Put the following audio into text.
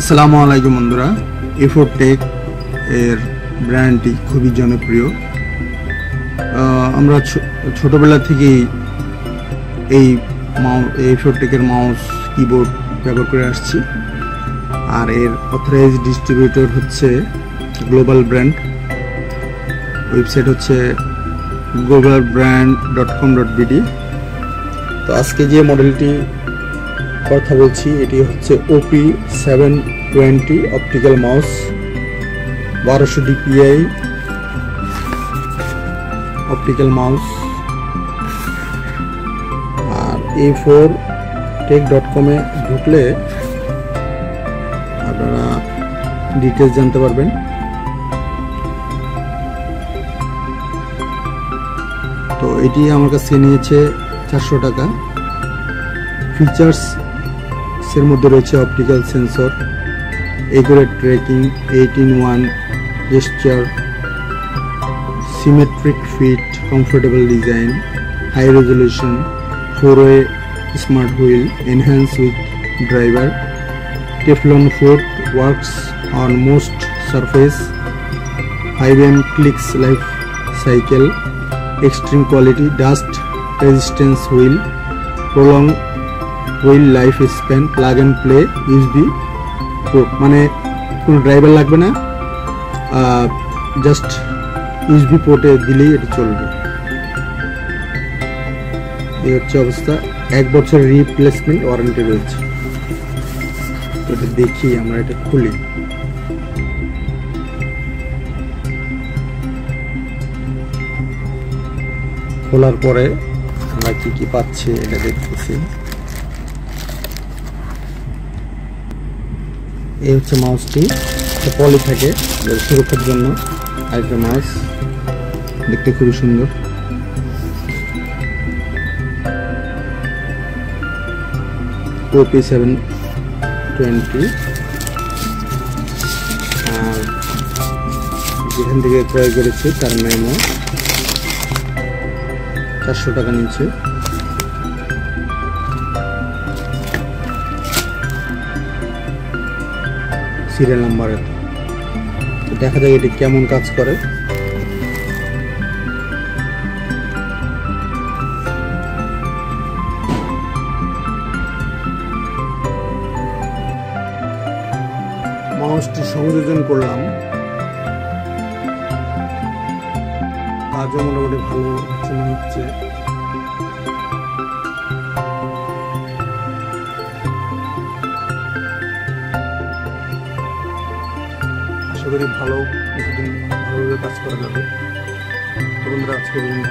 আসসালামু আলাইকুম বন্ধুরা, এ4 টেক এর ব্র্যান্ডটি খুবই জনপ্রিয়। আমরা ছোটবেলা থেকেই এই এ4 টেকের মাউস কিবোর্ড ব্যবহার করে আসছি। আর এর অথরাইজ ডিস্ট্রিবিউটর হচ্ছে গ্লোবাল ব্র্যান্ড। ওয়েবসাইট হচ্ছে globalbrand.com.bd। তো আজকে যে মডেলটি কথা বলছি এটি হচ্ছে OP720 optical mouse, 1200 DPI optical mouse. আর a4tech.com এ ঢুকলে আপনারা ডিটেলস জানতে পারবেন। তো এটি আমার কাছে নিয়েছে 400 টাকা। ফিচার্স এর মধ্যে রয়েছে optical sensor, accurate tracking, 8-in-1 gesture, symmetric fit, comfortable design, high resolution, 4-way smart wheel, enhance with driver, Teflon foot, works on most surface, 5M clicks life cycle, extreme quality, dust resistance wheel, prolong wheel life span, plug and play, USB port, মানে কোনো driver লাগবে না, just USB পোর্টে দিলেই এটা চলবে। এই হচ্ছে অবস্থা। 1 বছর রিপ্লেসমেন্ট ওয়ারেন্টি রয়েছে। এটা দেখি, আমরা এটা খুলি। খোলার পরে আমরা কি কি পাচ্ছি এটা দেখতেছি। এই হচ্ছে মাউসটি, পলি থাকে সুরক্ষার জন্য। আরেকটা মাউস দেখতে খুবই সুন্দর। OP720। আর যেখান থেকে ক্রয় করেছি তার মেমো, 400 টাকা নিচ্ছে। সিরিয়াল নাম্বার দেখা যায় এটি কেমন কাজ করে। মাউসটি সংযোজন করলাম, কাজও মোটামুটি ভালো মনে হচ্ছে। আশা করি ভালোভাবে কাজ করা যাবে। তো বন্ধুরা, আজকে পর্যন্ত।